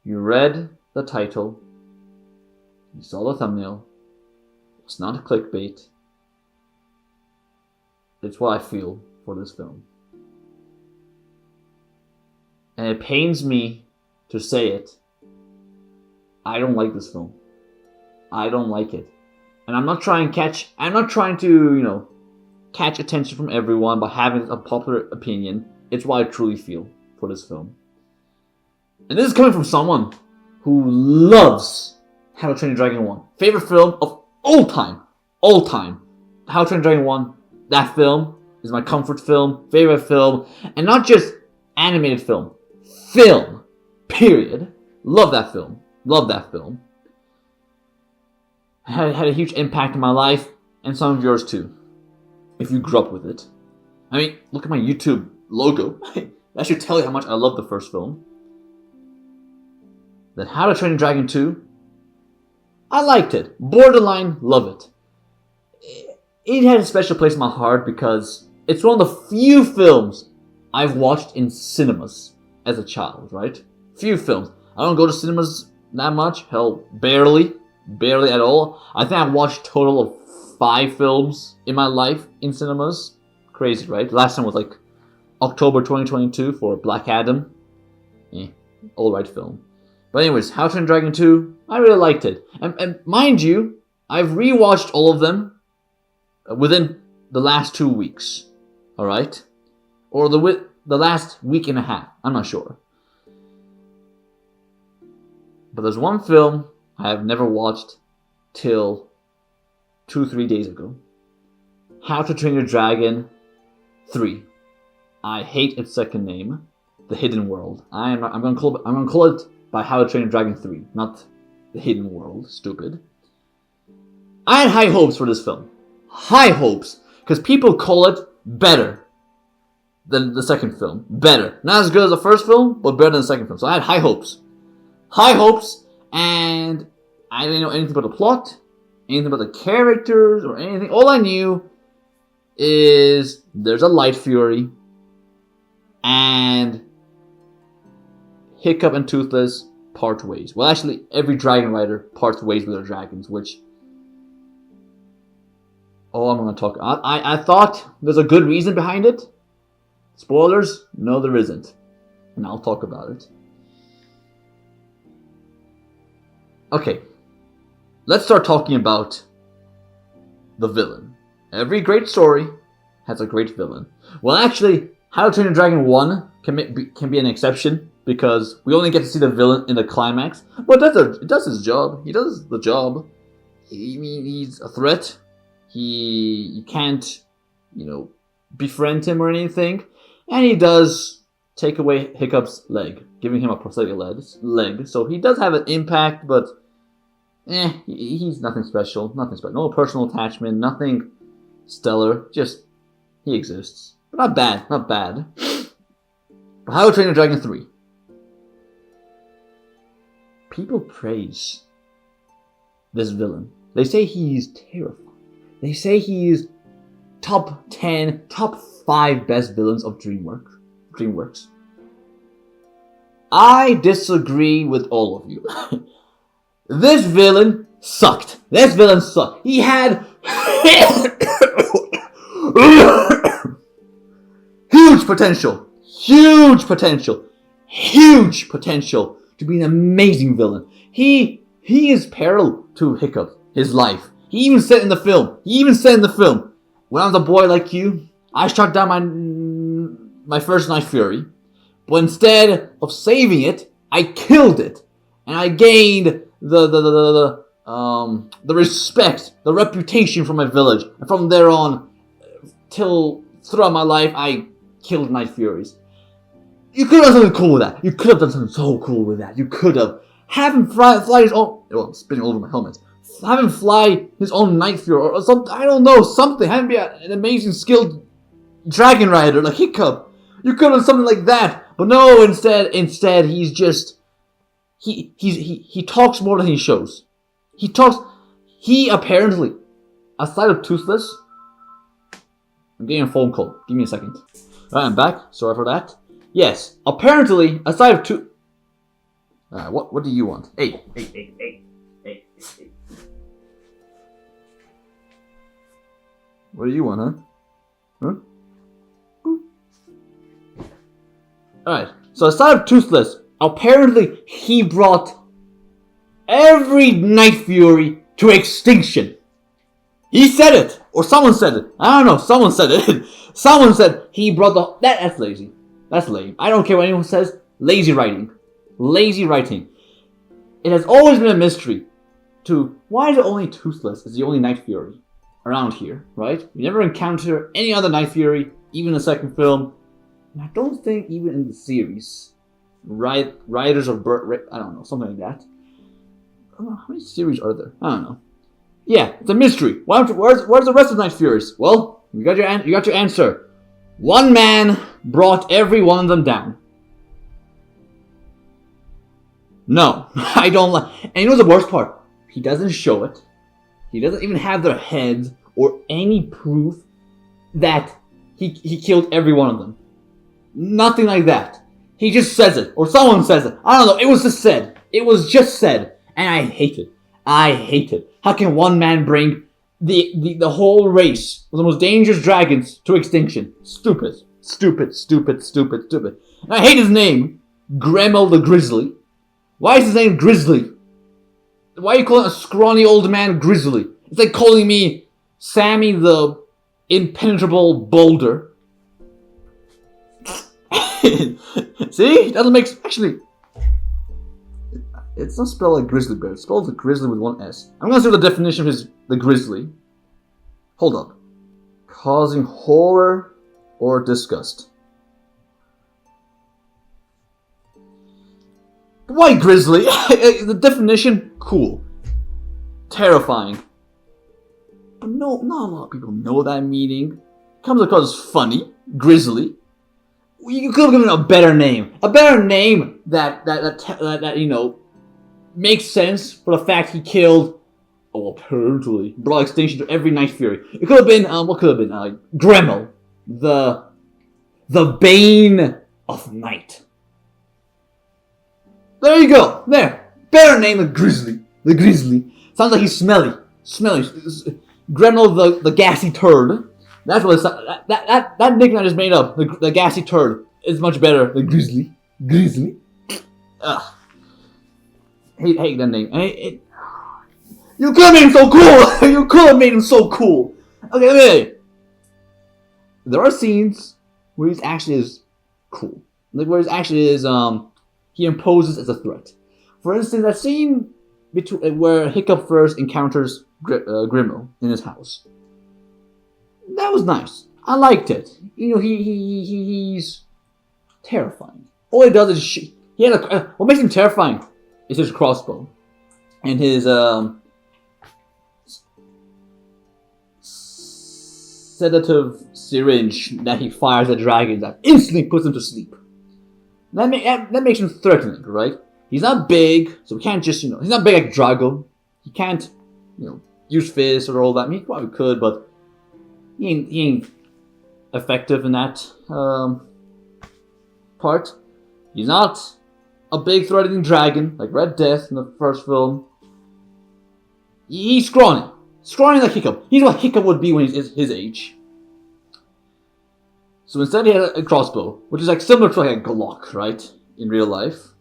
You read the title, you saw the thumbnail. It's not clickbait. It's what I feel for this film. And it pains me to say it. I don't like this film. I don't like it. And I'm not trying to, catch attention from everyone by having a popular opinion. It's what I truly feel for this film. And this is coming from someone who loves How to Train Your Dragon 1. Favorite film of all time. All time. How to Train Your Dragon 1. That film is my comfort film. Favorite film. And not just animated film. Film. Period. Love that film. Love that film. Had a huge impact on my life. And some of yours too. If you grew up with it. I mean, look at my YouTube logo. That should tell you how much I love the first film. Then How to Train Your Dragon 2. I liked it. Borderline love it. It had a special place in my heart because it's one of the few films I've watched in cinemas as a child, right? Few films. I don't go to cinemas that much. Hell, barely. Barely at all. I think I've watched a total of 5 films in my life in cinemas. Crazy, right? The last time was like October 2022 for Black Adam. Alright film. But anyways, How to Train Your Dragon 2, I really liked it. And mind you, I've rewatched all of them within the last 2 weeks. Alright? Or the last week and a half. I'm not sure. But there's one film I have never watched till 2-3 days ago. How to Train Your Dragon 3. I hate its second name, The Hidden World. I'm gonna call it by How to Train Your Dragon 3, not The Hidden World. Stupid. I had high hopes for this film. High hopes, because people call it better than the second film. Better. Not as good as the first film, but better than the second film. So I had high hopes. High hopes, and I didn't know anything about the plot, anything about the characters, or anything. All I knew is there's a Light Fury, and Hiccup and Toothless part ways. Well, actually, every dragon rider parts ways with their dragons, which... Oh, I'm going to talk... I thought there's a good reason behind it. Spoilers? No, there isn't. And I'll talk about it. Okay. Let's start talking about the villain. Every great story has a great villain. Well, actually, How to Train Your Dragon 1 can be an exception, because we only get to see the villain in the climax. But it does his job. He does the job. He's a threat. You can't, befriend him or anything. And he does take away Hiccup's leg, giving him a prosthetic leg. So he does have an impact, but he's nothing special. Nothing special. No personal attachment. Nothing stellar. Just he exists. But not bad. Not bad. But How to Train Your Dragon 3. People praise this villain. They say he's terrifying. They say he's top 10, top 5 best villains of DreamWorks. I disagree with all of you. This villain sucked. He had huge potential to be an amazing villain. He is parallel to Hiccup, his life. He even said in the film, when I was a boy like you, I shot down my first Night Fury, but instead of saving it, I killed it, and I gained the respect, the reputation from my village, and from there on, till throughout my life, I killed Night Furies. You could have done something cool with that. You could have done something so cool with that. You could have. Have him fly his own... Well, I'm spinning all over my helmet. Have him fly his own Night Fury or something. I don't know, something. Have him be an amazing skilled dragon rider like Hiccup. You could have done something like that. But no, instead he's just... He talks more than he shows. He apparently, aside of Toothless... I'm getting a phone call. Give me a second. Alright, I'm back. Sorry for that. Yes, apparently, aside of What do you want? Hey. What do you want, huh? Alright, so aside of Toothless, apparently he brought every Night Fury to extinction. He said it, or someone said it. I don't know, someone said it. Someone said he brought that's lazy. That's lame. I don't care what anyone says. Lazy writing. Lazy writing. It has always been a mystery to why is it only Toothless is the only Night Fury around here, right? We never encounter any other Night Fury, even in the second film. And I don't think even in the series, Riders of I don't know, something like that. I don't know, how many series are there? I don't know. Yeah, it's a mystery. Where's the rest of the Night Furies? Well, you got your answer. One man brought every one of them down. No, I don't like. And you know the worst part? He doesn't show it. He doesn't even have their heads or any proof that he killed every one of them. Nothing like that. He just says it, or someone says it. I don't know. It was just said. It was just said, and I hate it. I hate it. How can one man bring the whole race of the most dangerous dragons to extinction? Stupid. And I hate his name, Gremmel the Grizzly. Why is his name Grizzly? Why are you calling a scrawny old man Grizzly? It's like calling me Sammy the Impenetrable Boulder. See? It doesn't make... Actually, it's not spelled like grizzly bear. It's spelled like grizzly with one S. I'm going to see the definition of the grizzly. Hold up. Causing horror or disgust. Why grizzly? The definition, cool. Terrifying. But no, not a lot of people know that meaning. Comes across as funny. Grizzly. You could have given a better name. A better name that you know, makes sense for the fact he killed, apparently, brought extinction to every Night Fury. It could have been, what could have been? Gremmel. The Bane of Night. There you go. There. Better name than Grizzly. The Grizzly. Sounds like he's smelly. Gremmel the gassy turd. That's what it's, that nickname I just made up. The gassy turd is much better than Grizzly. Ugh. Hate that name. You could have made him so cool. You could have made him so cool. Okay. There are scenes where he actually is cool. Like where he actually is he imposes as a threat. For instance, that scene where Hiccup first encounters Gremmel in his house. That was nice. I liked it. You know, he's terrifying. All he does is he had what makes him terrifying is his crossbow and his sedative syringe that he fires at dragons that instantly puts them to sleep. That makes him threatening, right? He's not big, so we can't just, he's not big like Drago. He can't, use fists or all that. I mean, he probably could, but he ain't effective in that part. He's not a big threatening dragon like Red Death in the first film. He's scrawny. Scrawny like Hiccup. He's what Hiccup would be when he's his age. So instead he had a crossbow, which is like similar to like a Glock, right? In real life.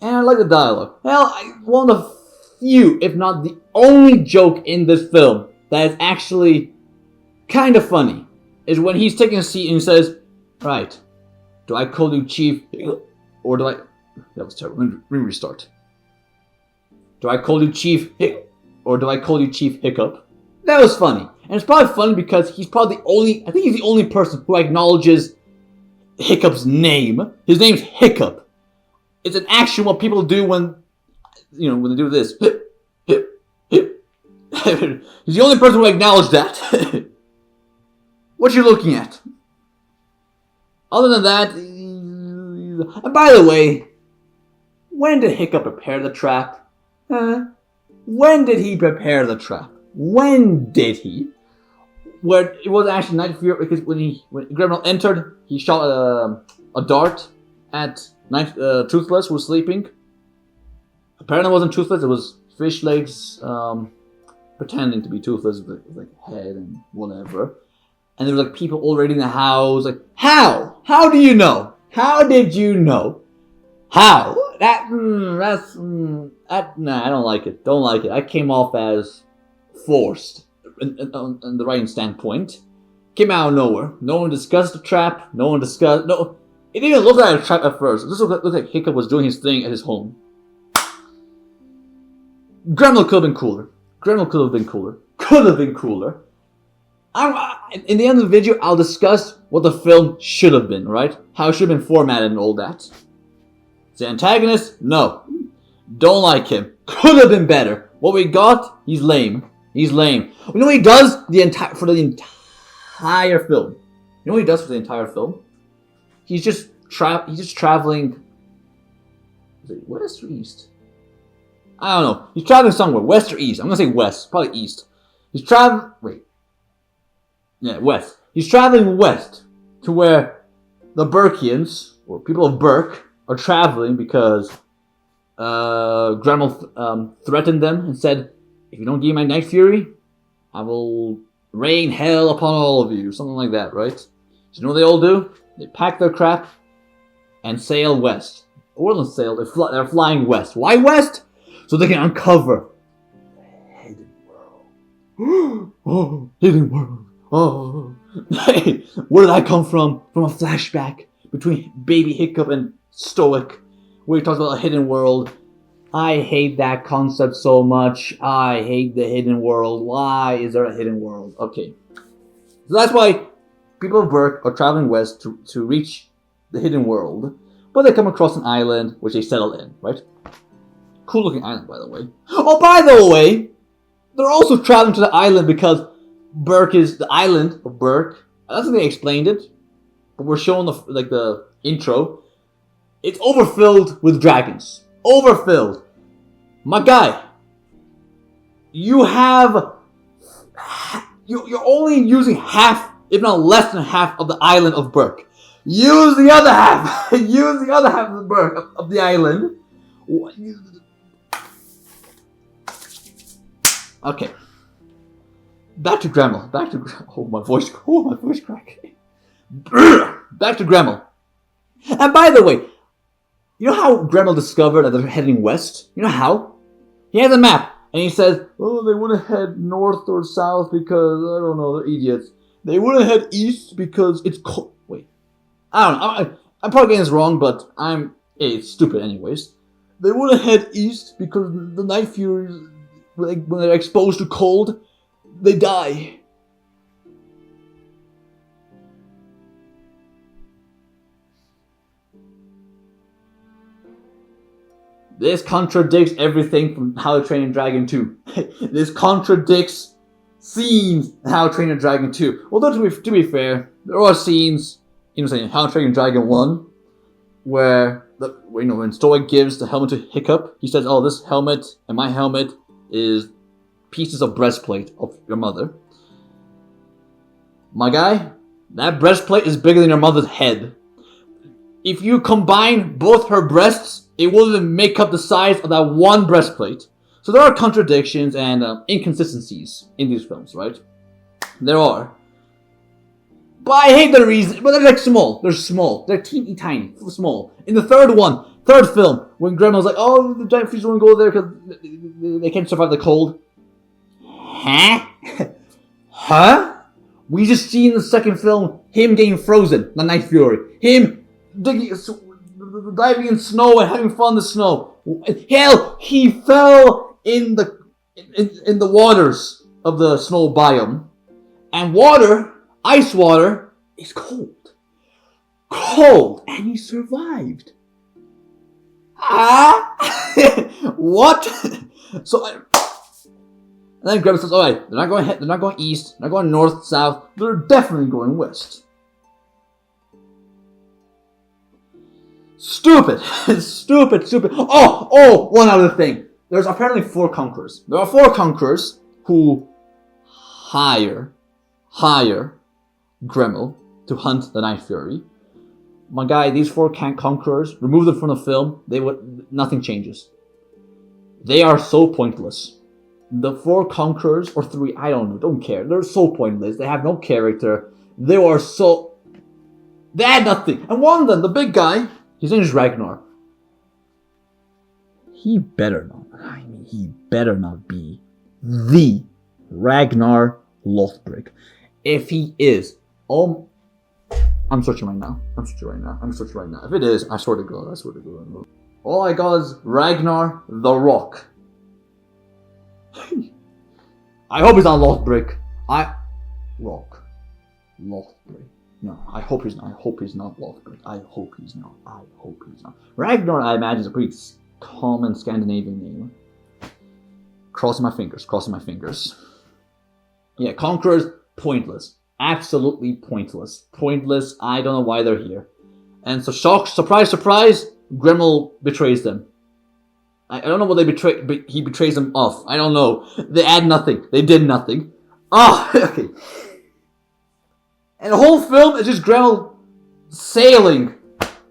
And I like the dialogue. Hell, one of the few, if not the only joke in this film that is actually kind of funny is when he's taking a seat and he says, "Right, do I call you Chief, or do I..." That was terrible. Let me restart. "Do I call you Chief, or do I call you Chief Hiccup?" That was funny. And it's probably funny because he's probably I think he's the only person who acknowledges Hiccup's name. His name's Hiccup. It's an action what people do when they do this. He's the only person who acknowledged that. What you looking at? Other than that, and by the way, when did Hiccup prepare the trap? When did he prepare the trap? When did he? Where it was actually Night Fury, because when Gremmel entered, he shot a dart at Toothless was sleeping. Apparently it wasn't Toothless, it was Fish Legs pretending to be Toothless with like head and whatever. And there was like people already in the house. Like, how? How do you know? How did you know? How? Nah, I don't like it. Don't like it. I came off as forced in the writing standpoint. Came out of nowhere. No one discussed the trap. No, it didn't even look like a trap at first. It just looked like Hiccup was doing his thing at his home. Gremlin could have been cooler. Could have been cooler. In the end of the video, I'll discuss what the film should have been, right? How it should have been formatted and all that. The antagonist? No. Don't like him. Could have been better. What we got? He's lame. You know what he does for the entire film? You know what he does for the entire film? He's just traveling. Is it west or east? I don't know. He's traveling somewhere. West or east? I'm gonna say west. Probably east. He's traveling. Wait. Yeah, west. He's traveling west to where the Burkians, or people of Burke, are traveling because Gremel threatened them and said, if you don't give me my Night Fury, I will rain hell upon all of you. Something like that, right? So you know what they all do? They pack their crap and sail west. Or don't sail, they're flying west. Why west? So they can uncover the hidden world. Oh, hidden world. Oh. Hey, where did that come from? From a flashback between Baby Hiccup and Stoic, where he talks about a hidden world. I hate that concept so much. I hate the hidden world. Why is there a hidden world? Okay. So that's why people of Burke are traveling west to reach the hidden world. But they come across an island which they settle in, right? Cool looking island, by the way. Oh, by the way, they're also traveling to the island because Burke is the island of Burke. I don't think they explained it, but we're showing the intro. It's overfilled with dragons. Overfilled. My guy, you're only using half, if not less than half, of the island of Burke. Use the other half. Use the other half of the Burke of the island. Okay. Back to Gremel. Oh, my voice cracking. Back to Gremel. And by the way, you know how Gremel discovered that they're heading west? You know how? He has a map, and he says, oh, they wouldn't head north or south because, I don't know, they're idiots. They wouldn't head east because it's cold. Wait. I don't know. I'm probably getting this wrong, but it's stupid anyways. They wouldn't head east because the Night Furies, when they're exposed to cold, they die. This contradicts everything from How to Train Your Dragon 2. This contradicts scenes in How to Train Your Dragon 2. Although to be fair, there are scenes in How to Train Your Dragon 1 where when Stoic gives the helmet to Hiccup, he says, "Oh, this helmet and my helmet is pieces of breastplate of your mother." My guy, that breastplate is bigger than your mother's head. If you combine both her breasts, it will even make up the size of that one breastplate. So there are contradictions and inconsistencies in these films, right? There are. But I hate the reason. But they're like small. They're small. They're teeny tiny. Small. In the third film, when Grandma's like, oh, the giant fish won't go there because they can't survive the cold. Huh? Huh? We just see in the second film him getting frozen, the Night Fury. Him diving in snow and having fun in the snow. Hell, he fell in the waters of the snow biome. And water, ice water, is cold. Cold. And he survived. What? And then Grandma says, alright, they're not going east, they're not going north, south, they're definitely going west. Stupid. Stupid. Oh, one other thing. There's apparently 4 conquerors. There are 4 conquerors who hire Gremel to hunt the Night Fury. My guy, these four conquerors, remove them from the film, nothing changes. They are so pointless. The four conquerors, or three, I don't know, don't care. They're so pointless. They have no character. They had nothing. And one of them, the big guy, his name is Ragnar. He better not be the Ragnar Lothbrok. If he is, I'm searching right now. If it is, I swear to God. All I got is Ragnar the Rock. I hope he's not Lothbrok. Lothbrok. No, I hope he's not Lothbrok. I hope he's not. Ragnar, I imagine, is a pretty common Scandinavian name. Crossing my fingers. Yeah, conquerors, pointless. Absolutely pointless. I don't know why they're here. And so, surprise, Grendel betrays them. I don't know what they betray, but he betrays them off. I don't know. They add nothing. They did nothing. Okay. And the whole film is just Grendel sailing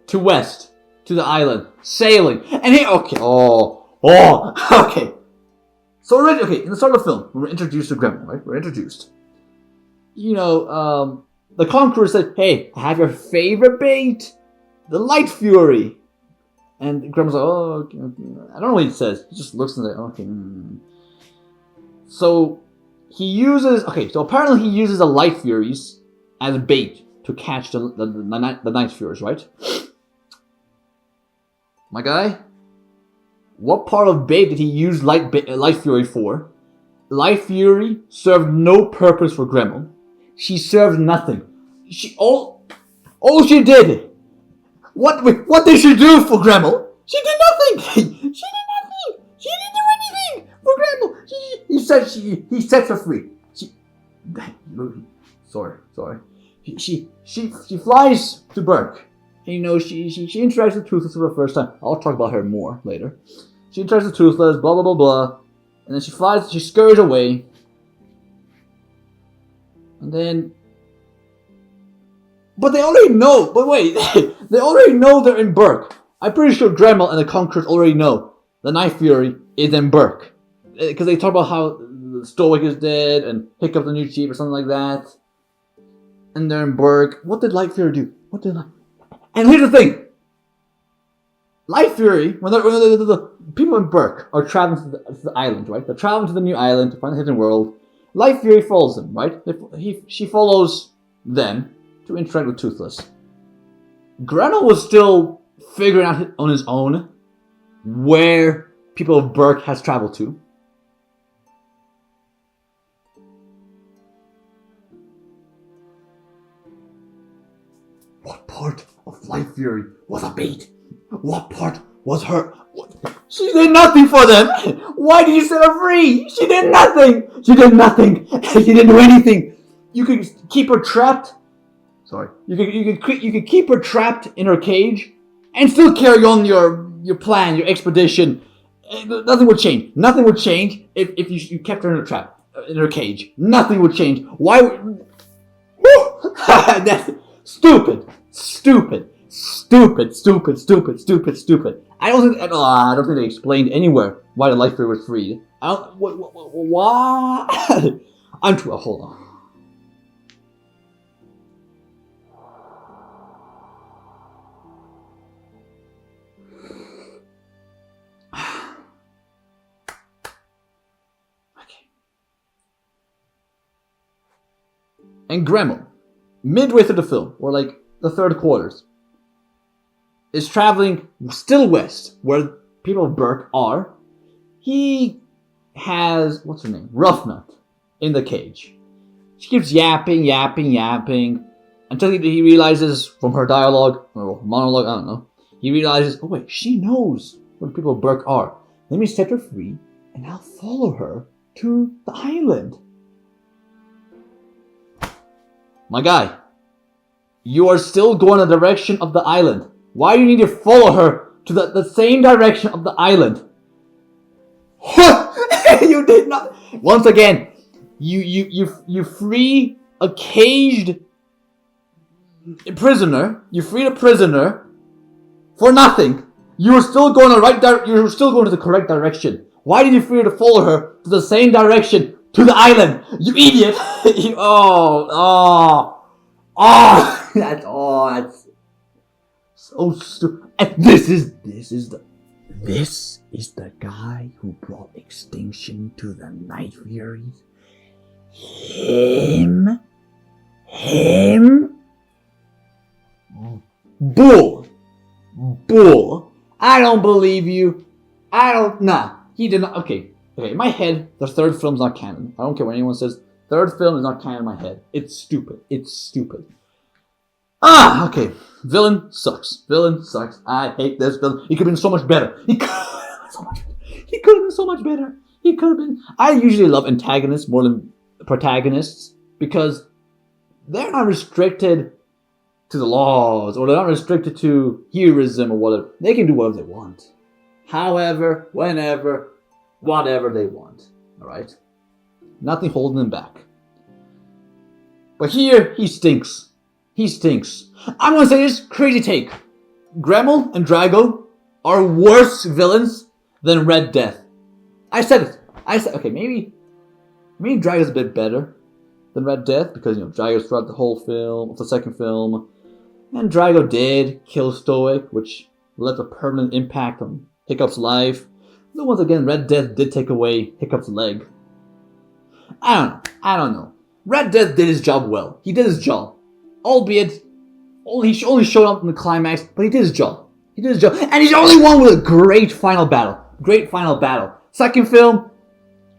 to west, to the island. Sailing. And he, okay. Okay. So, in the start of the film, we're introduced to Grendel, right? We're introduced. The Conqueror said, hey, I have your favorite bait, the Light Fury. And Grendel's like, oh, okay. I don't know what he says. He just looks and like, okay. So apparently he uses the Light Furies as bait to catch the Night Furies, right? My guy, what part of bait did he use Light Fury for? Light Fury served no purpose for Grendel. She served nothing. All she did. What did she do for Grendel? She did nothing. She didn't do anything for Grendel. He set her free. Sorry. She flies to Berk. And, she interacts with Toothless for the first time. I'll talk about her more later. She interacts with Toothless, blah blah blah blah. And then she scurries away. And then... But they already know. But wait, they already know they're in Berk. I'm pretty sure Grendel and the Conquerors already know the Night Fury is in Berk. Because they talk about how Stoic is dead and Hiccup the new chief or something like that. And they're in Berk. What did Light Fury do? And here's the thing. Light Fury, when the people in Berk are traveling to the island, right? They're traveling to the new island to find the hidden world. Light Fury follows them, right? She follows them to interact with Toothless. Grendel was still figuring out on his own where people of Berk has traveled to. What part of Light Fury was a bait? What part was her? She did nothing for them. Why did you set her free? She did nothing. She didn't do anything. You could keep her trapped. Sorry. You could keep her trapped in her cage, and still carry on your plan, your expedition. Nothing would change. Nothing would change if you kept her in a trap, in her cage. Nothing would change. Why? That's stupid. I don't think they explained anywhere why the Light Fury was freed. What? Hold on. Okay. And Grendel, midway through the film, or like the third quarters, is traveling still west, where people of Berk are. He has, what's her name? Roughnut in the cage. She keeps yapping, until he realizes from her dialogue, or monologue, I don't know, he realizes, oh wait, she knows where the people of Berk are. Let me set her free, and I'll follow her to the island. My guy, you are still going in the direction of the island. Why do you need to follow her to the same direction of the island? You did not. Once again, you free a caged a prisoner. You freed a prisoner for nothing. You were still going you were still going to the correct direction. Why did you free her to follow her to the same direction to the island? You idiot! That's so stupid. And this is the guy who brought extinction to the Night Furies. Him. Bull. I don't believe you. Nah. He did not. Okay. In my head, the third film's not canon. I don't care what anyone says. Third film is not canon in my head. It's stupid. Okay. Villain sucks. I hate this villain. He could have been so much better. He could have been so much better. I usually love antagonists more than protagonists because they're not restricted to the laws or they're not restricted to heroism or whatever. They can do whatever they want. However, whenever, whatever they want. Alright? Nothing holding them back. But here, he stinks. I'm gonna say this crazy take. Grendel and Drago are worse villains than Red Death. I said, okay, maybe Drago's a bit better than Red Death because, Drago's throughout the whole film, the second film. And Drago did kill Stoic, which left a permanent impact on Hiccup's life. Though once again, Red Death did take away Hiccup's leg. I don't know. Red Death did his job well. He did his job. Albeit, he only showed up in the climax, but he did his job. And he's the only one with a great final battle. Second film,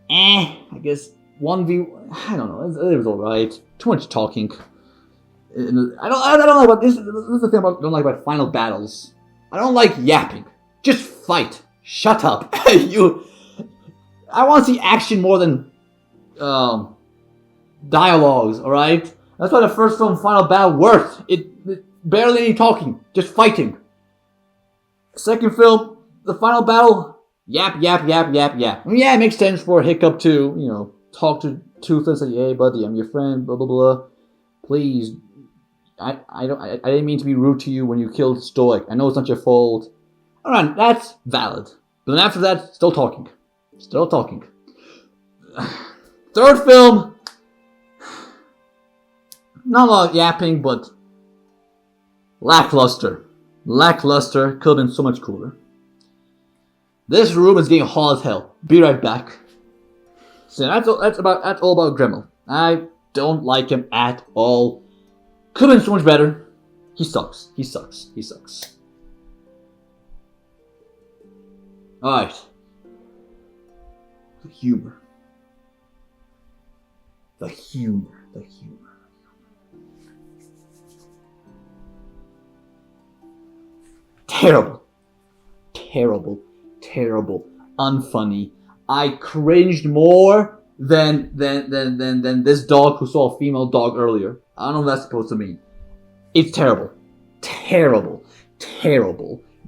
I guess 1v... I don't know. It was alright. Too much talking. I don't like about this. This is the thing I don't like about final battles. I don't like yapping. Just fight. Shut up. I want to see action more than dialogues. All right. That's why the first film final battle worked. It barely any talking, just fighting. Second film, the final battle, yap. Yeah, it makes sense for Hiccup to talk to Toothless and say, hey buddy, I'm your friend, blah blah blah. Please. I didn't mean to be rude to you when you killed Stoic. I know it's not your fault. Alright, that's valid. But then after that, still talking. Third film, not a lot of yapping, but lackluster. Could have been so much cooler. This room is getting hot as hell. Be right back. So that's all about Grendel. I don't like him at all. Could have been so much better. He sucks. Alright. The humor. Terrible. Unfunny. I cringed more than this dog who saw a female dog earlier. I don't know what that's supposed to mean. It's terrible.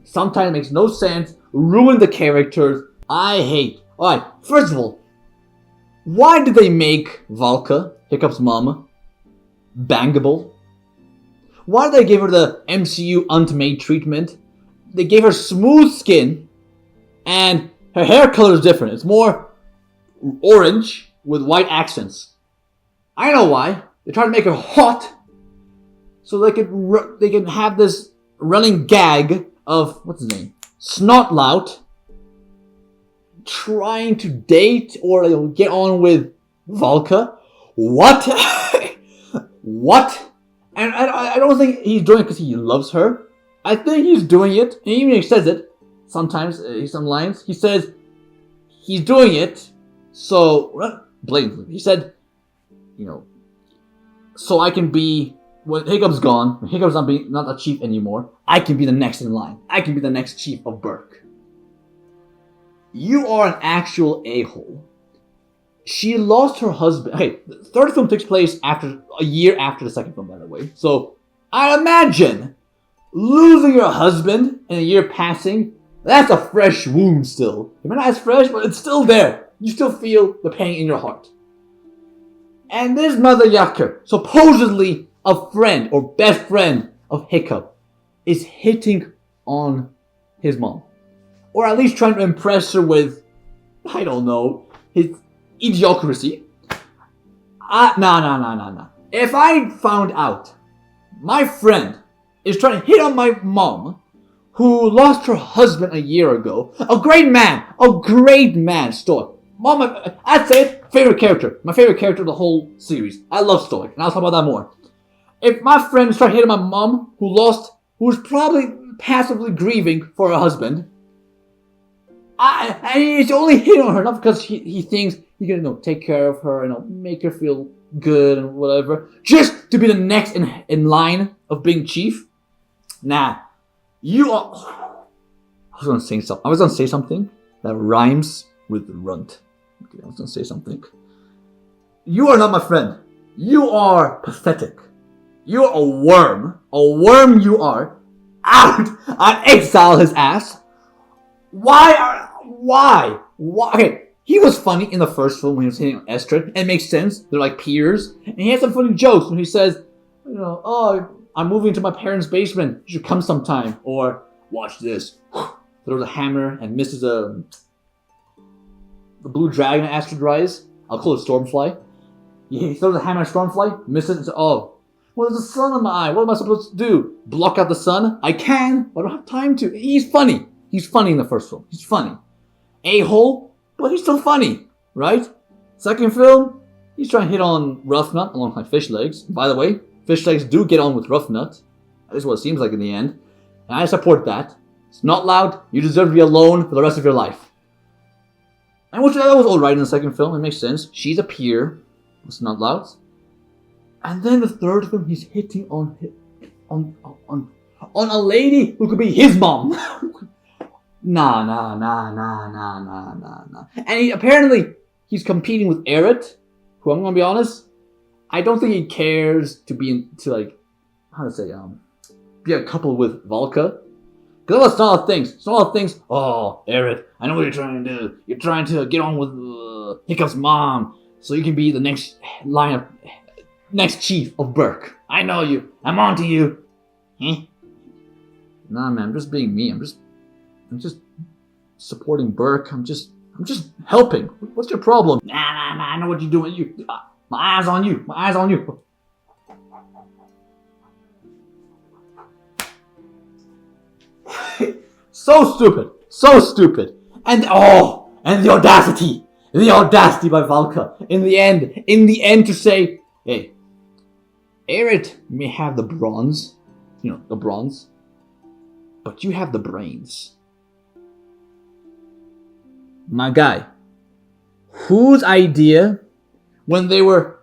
Sometimes it makes no sense. Ruin the characters. I hate. Alright, first of all, why did they make Valka, Hiccup's mom, bangable? Why did they give her the MCU Aunt treatment? They gave her smooth skin, and her hair color is different. It's more orange with white accents. I know why. They tried to make her hot, so they could have this running gag of what's his name, Snotlout, trying to date or get on with Valka. What? What? And I don't think he's doing it because he loves her. I think he's doing it, and even he says it sometimes, some lines. He says he's doing it, so, blatantly, he said, so I can be, when Hiccup's gone, when Hiccup's not a chief anymore, I can be the next in line. I can be the next chief of Berk. You are an actual a-hole. She lost her husband. Okay, the third film takes place a year after the second film, by the way. So, I imagine losing your husband and a year passing, that's a fresh wound still. It might not as fresh, but it's still there. You still feel the pain in your heart. And this Mother Yakker, supposedly a friend or best friend of Hiccup is hitting on his mom. Or at least trying to impress her with, I don't know, his idiocracy. Nah. If I found out my friend is trying to hit on my mom, who lost her husband a year ago, a great man, Stoic. Mom, I'd say it, favorite character. My favorite character of the whole series. I love Stoic, and I'll talk about that more. If my friend is trying to hit on my mom, who's probably passively grieving for her husband, and he's only hitting on her not because he thinks he can take care of her and make her feel good and whatever, just to be the next in line of being chief. Nah, you are. I was gonna say something that rhymes with runt. Okay, I was gonna say something. You are not my friend. You are pathetic. You're a worm. A worm you are. Out! I exile his ass. Why? Okay, he was funny in the first film when he was hitting on Estrid. It makes sense. They're like peers. And he has some funny jokes when he says, oh, I'm moving to my parents' basement. You should come sometime. Or, watch this. Throws a hammer and misses the blue dragon at Astrid Rise. I'll call it Stormfly. He throws a hammer at Stormfly, misses it, and says, oh, well, there's a sun in my eye. What am I supposed to do? Block out the sun? I can, but I don't have time to. He's funny. He's funny in the first film. He's funny. A-hole, but he's still funny, right? Second film, he's trying to hit on Roughnut alongside Fishlegs. By the way, Fishlegs do get on with Roughnut. That is what it seems like in the end. And I support that. It's not loud. You deserve to be alone for the rest of your life. And which that was alright in the second film. It makes sense. She's a peer. It's not loud. And then the third film, he's hitting on a lady who could be his mom. Nah. And apparently, he's competing with Eret, who I'm gonna be honest, I don't think he cares to be be a couple with Valka. Because it's not a thing. It's not a thing. Oh, Eret, I know what you're trying to do. You're trying to get on with Hiccup's mom, so you can be the next chief of Berk. I know you. I'm on to you. Nah, man, I'm just being me. I'm just supporting Berk. I'm just helping. What's your problem? Nah, I know what you're doing. My eyes on you. So stupid. And the audacity by Valka. In the end to say, hey, Eret may have the bronze, but you have the brains. My guy, whose idea, when they were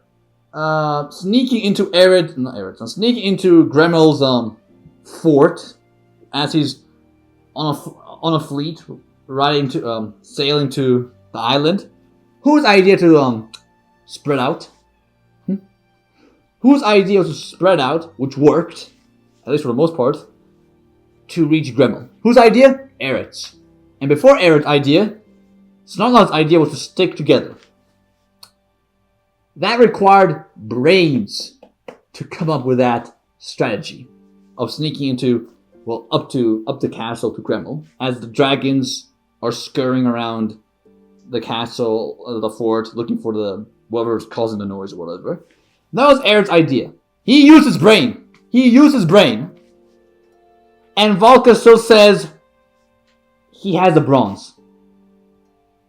sneaking into sneaking into Gremel's fort, as he's on a fleet sailing to the island, whose idea to spread out? Whose idea was to spread out, which worked, at least for the most part, to reach Gremel? Whose idea? Eret's. And before Eret's idea, Snarlout's idea was to stick together. That required brains to come up with that strategy of sneaking into, up the castle to Gremel, as the dragons are scurrying around the castle, the fort, looking for whoever's causing the noise or whatever. That was Eret's idea. He used his brain. And Valka still says he has the bronze.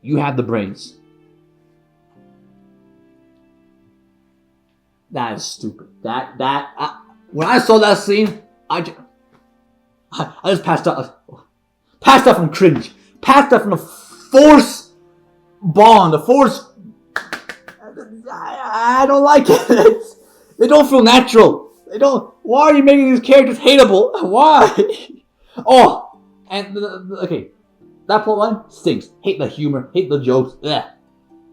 You have the brains. That is stupid. When I saw that scene, I just passed out. Passed out from cringe. Passed out from the force bond. The force. I don't like it. They don't feel natural. They don't. Why are you making these characters hateable? Why? Okay. That plotline stinks. Hate the humor. Hate the jokes. Ugh.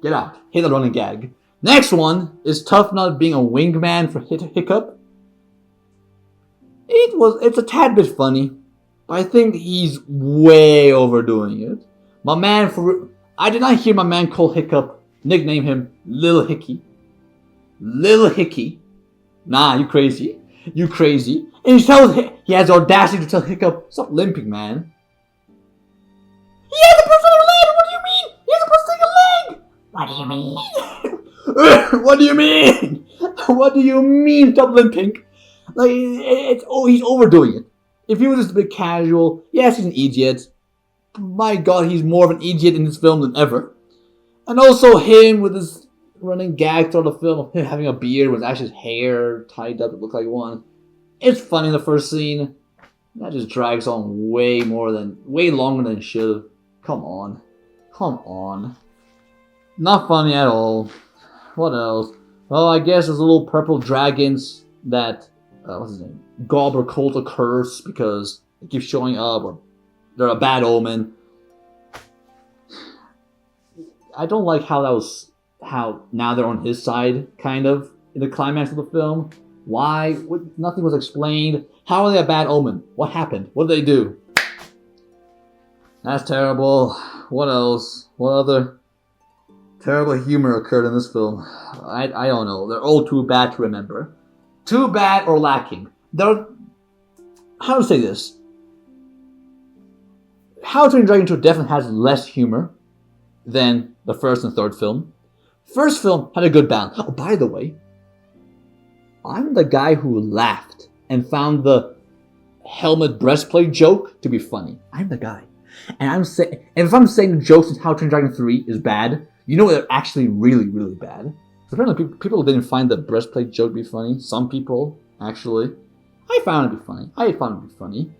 Get out. Hate the running gag. Next one is Tough Nut being a wingman for Hiccup. It's a tad bit funny, but I think he's way overdoing it. I did not hear my man call Hiccup, nickname him Lil Hickey. Nah, you crazy. You crazy. And he has the audacity to tell Hiccup, stop limping, man. He has a prosthetic leg! What do you mean? He has a prosthetic leg! What do you mean? What do you mean, stop limping? Like, he's overdoing it. If he was just a bit casual, yes, he's an idiot. My god, he's more of an idiot in this film than ever. And also him with his running gag throughout the film of him having a beard with actually his hair tied up to look like one. It's funny in the first scene. That just drags on way longer than it should. Come on. Not funny at all. What else? Well, I guess there's little purple dragons that, what's his name? Gob cult a curse because they keep showing up, or they're a bad omen. I don't like how now they're on his side, kind of, in the climax of the film. Why? Nothing was explained. How are they a bad omen? What happened? What did they do? That's terrible. What else? What other terrible humor occurred in this film? I don't know. They're all too bad to remember. Too bad or lacking. How to say this? How to Train Your Dragon 2 definitely has less humor than the first and third film. First film had a good balance. Oh, by the way, I'm the guy who laughed and found the helmet breastplate joke to be funny. I'm the guy. And if I'm saying the jokes in How to Train Your Dragon 3 is bad, you know they're actually really, really bad. Apparently people didn't find the breastplate joke to be funny. Some people, actually. I found it to be funny.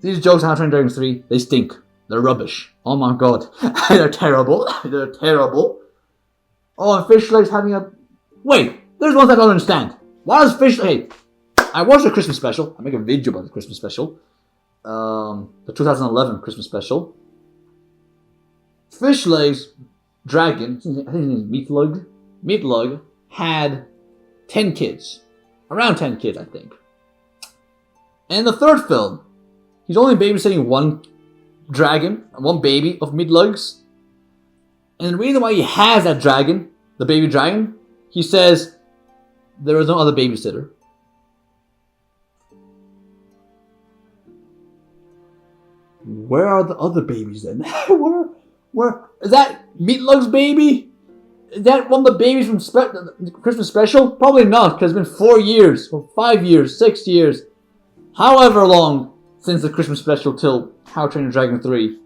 These jokes in How to Train Your Dragon 3, they stink. They're rubbish. Oh my god. They're terrible. Oh, and Fish Leg's having a... Wait, there's one thing I don't understand. Why does Fish... Hey, I watched the Christmas special. I make a video about the Christmas special. The 2011 Christmas special. Fish Leg's dragon, I think his name is Meatlug, had 10 kids. Around 10 kids, I think. And in the third film, he's only babysitting one dragon, one baby of Meatlug's. And the reason why he has that dragon, the baby dragon, he says there is no other babysitter. Where are the other babies then? Where is that Meatlug's baby? Is that one of the babies from the Christmas special? Probably not, because it's been 4 years, or 5 years, 6 years, however long since the Christmas special till How to Train Your Dragon 3.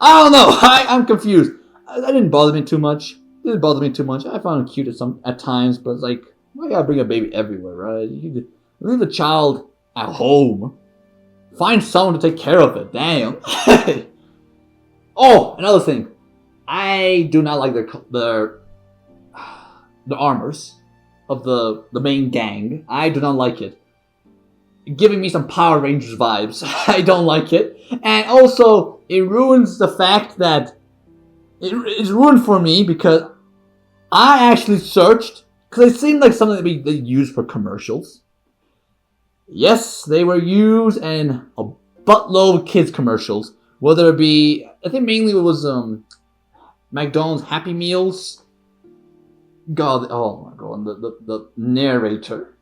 I don't know. I'm confused. That didn't bother me too much. I found it cute at times, but it's like, why gotta bring a baby everywhere, right? You leave the child at home. Find someone to take care of it. Damn. Oh, another thing. I do not like the armors of the main gang. I do not like it. Giving me some Power Rangers vibes. I don't like it. And also, it ruins the fact that it's ruined for me because I actually searched, because it seemed like something that they used for commercials. Yes, they were used in a buttload of kids commercials. Whether it be, I think mainly it was McDonald's Happy Meals. God, oh my god, the narrator.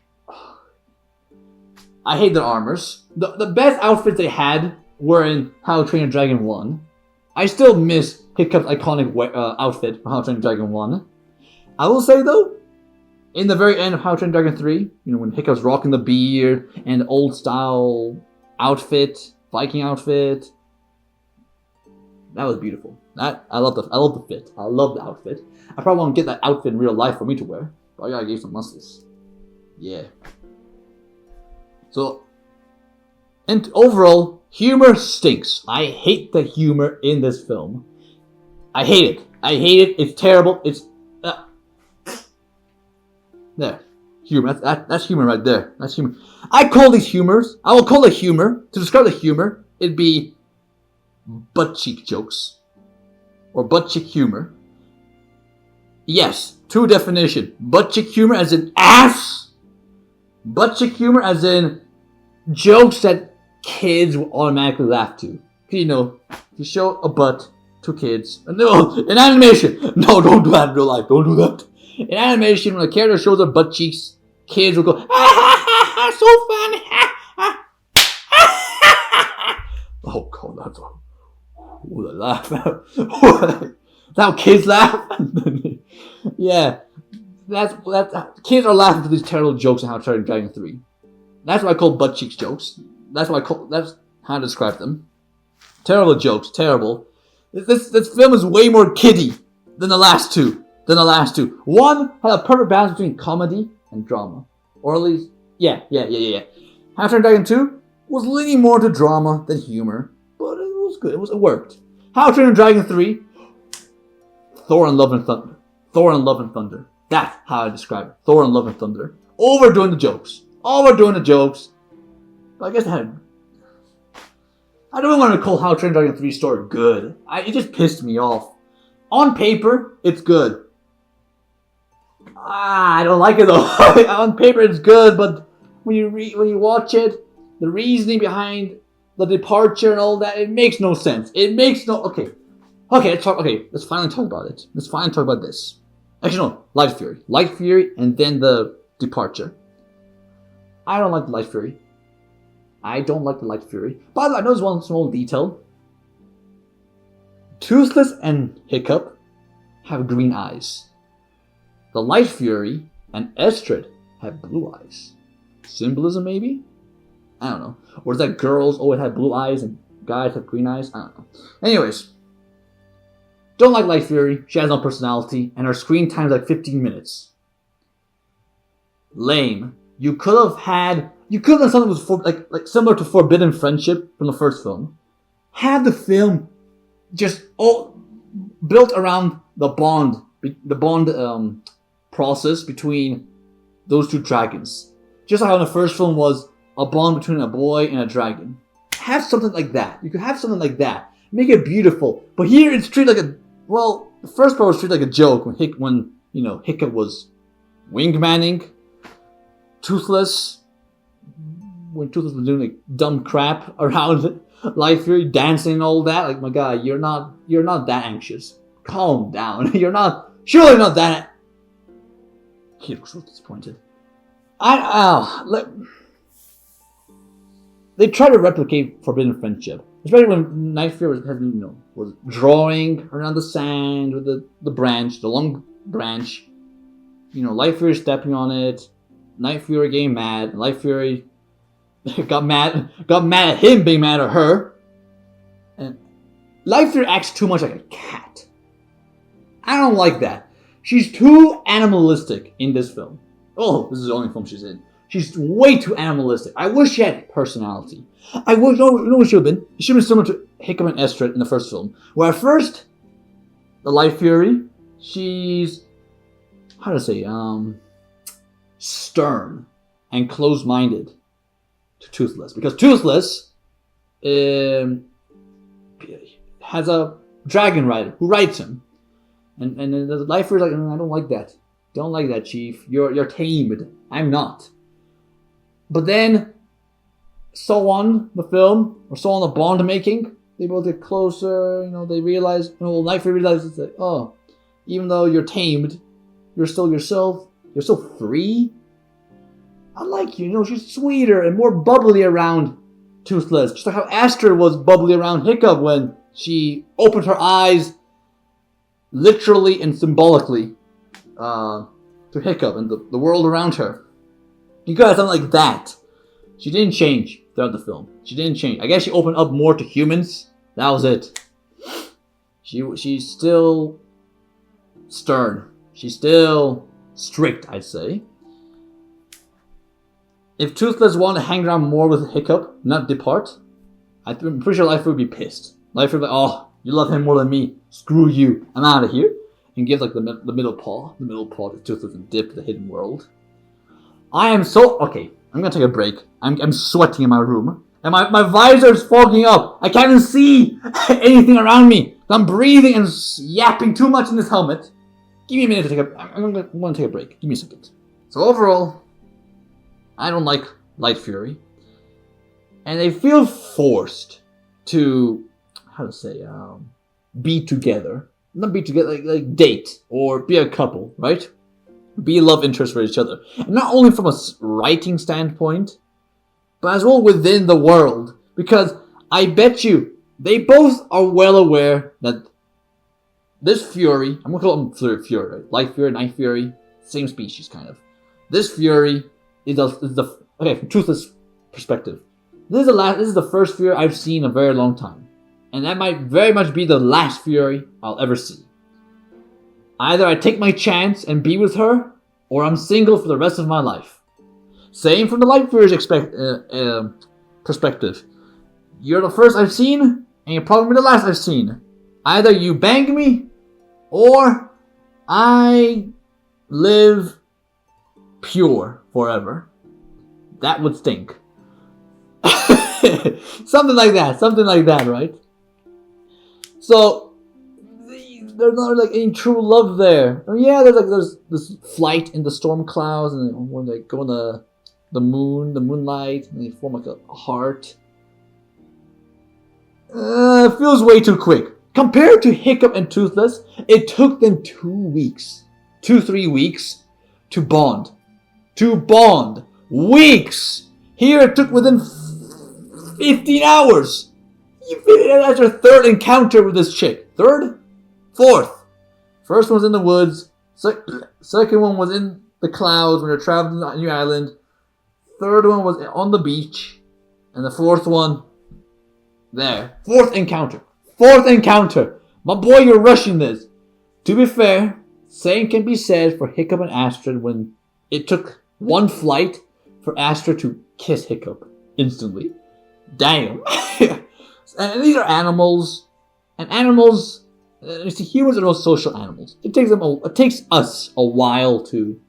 I hate their armors. The best outfits they had were in How to Train Your Dragon 1. I still miss Hiccup's iconic outfit from How to Train Your Dragon 1. I will say though, in the very end of How to Train Your Dragon 3, when Hiccup's rocking the beard and the old style outfit, Viking outfit, that was beautiful. I love the fit. I love the outfit. I probably won't get that outfit in real life for me to wear, but I gotta give some muscles. Yeah. So, and overall, humor stinks. I hate the humor in this film. I hate it. It's terrible. It's there. Humor. That's humor right there. That's humor. I call these humors. I will call it humor. To describe the humor, it'd be butt cheek jokes or butt cheek humor. Yes, true definition. Butt cheek humor as in ass. Butt cheek humor as in jokes that kids will automatically laugh to. You show a butt to kids. No, in animation. No, don't do that in real life. Don't do that. In animation, when a character shows their butt cheeks, kids will go, ha ha ha ha, so funny, ha ha ha. Oh god, that's the laugh. That's how kids laugh. Yeah, that's kids are laughing for these terrible jokes on How to Train Your Dragon 3. That's what I call butt cheeks jokes. That's how I describe them. Terrible jokes, terrible. This film is way more kiddie than the last two. One had a perfect balance between comedy and drama. Or at least, yeah. How to Train Your Dragon 2 was leaning more to drama than humor. But it was good, it worked. How to Train Your Dragon 3, Thor and Love and Thunder. That's how I describe it. Thor and Love and Thunder. Overdoing the jokes. But I guess I don't want to call How to Train Your Dragon 3 story good. It just pissed me off. On paper, it's good. I don't like it though. On paper, it's good, but when you watch it, the reasoning behind the departure and all that, it makes no sense. Okay, let's finally talk about it. Let's finally talk about this. Actually, no, Light Fury, and then the departure. I don't like the Light Fury. By the way, I know there's one small detail. Toothless and Hiccup have green eyes. The Light Fury and Estrid have blue eyes. Symbolism, maybe? I don't know. Or is that girls always have blue eyes and guys have green eyes? I don't know. Anyways, don't like Light Fury. She has no personality, and her screen time is like 15 minutes. Lame. You could have done something with like similar to Forbidden Friendship from the first film. Have the film just all built around the bond process between those two dragons. Just like how the first film was a bond between a boy and a dragon. Have something like that. You could have something like that. Make it beautiful. But here it's treated like the first part was treated like a joke when Hiccup was wingmanning Toothless. When Toothless was doing like dumb crap around Light Fury, dancing and all that. Like, my God, you're not that anxious. Calm down. Surely not that. He looks so disappointed. They try to replicate Forbidden Friendship, especially when Night Fury was drawing around the sand with the long branch. Light Fury stepping on it. Night Fury getting mad. Light Fury got mad at him being mad at her. And Light Fury acts too much like a cat. I don't like that. She's too animalistic in this film. Oh, this is the only film she's in. She's way too animalistic. I wish she had personality. You know what should have been? It should have been similar to Hiccup and Estrid in the first film. Where at first, the Light Fury, she's, stern and close-minded to Toothless. Because Toothless has a dragon rider who rides him. And the Light Fury's like, I don't like that. Don't like that, Chief. You're tamed. I'm not. But then, so on the film, or so on the bond making, they both get closer, they realize, Light Fury realizes that, oh, even though you're tamed, you're still yourself, you're still free. I like you, she's sweeter and more bubbly around Toothless. Just like how Estrid was bubbly around Hiccup when she opened her eyes, literally and symbolically, to Hiccup and the world around her. You got something like that. She didn't change throughout the film. She didn't change. I guess she opened up more to humans. That was it. She's still stern. She's still strict, I'd say. If Toothless wanted to hang around more with Hiccup, not depart, I'm pretty sure Light Fury would be pissed. Light Fury would be like, oh, you love him more than me. Screw you. I'm out of here. And give like the middle paw to Toothless and dip to the hidden world. Okay, I'm gonna take a break. I'm sweating in my room. And my visor is fogging up. I can't even see anything around me. I'm breathing and yapping too much in this helmet. Give me a minute to I'm gonna take a break. Give me a second. So overall, I don't like Light Fury. And they feel forced to, be together. Not be together, like date or be a couple, right? be love interests for each other. And not only from a writing standpoint, but as well within the world. Because I bet you, they both are well aware that this Fury, I'm going to call him Fury, right? Light Fury, Night Fury, same species kind of. This Fury is the okay, from Toothless perspective. This is the first Fury I've seen in a very long time. And that might very much be the last Fury I'll ever see. Either I take my chance and be with her, or I'm single for the rest of my life. Same from the Light Fury's perspective. You're the first I've seen, and you're probably the last I've seen. Either you bang me, or I live pure forever. That would stink. Something like that, right? So, there's not like any true love there. I mean, yeah, there's this flight in the storm clouds, and when they go on the moonlight, and they form like a heart. It feels way too quick. Compared to Hiccup and Toothless, it took them 3 weeks to bond. Weeks! Here it took within 15 hours. That's your third encounter with this chick. Third? Fourth. First one was in the woods. Second one was in the clouds when they're traveling to a new island. Third one was on the beach. And the fourth one, there. Fourth encounter. My boy, you're rushing this. To be fair, same can be said for Hiccup and Astrid when it took one flight for Astrid to kiss Hiccup instantly. Damn. And these are animals. And animals, you see, humans are the most social animals. It takes us a while to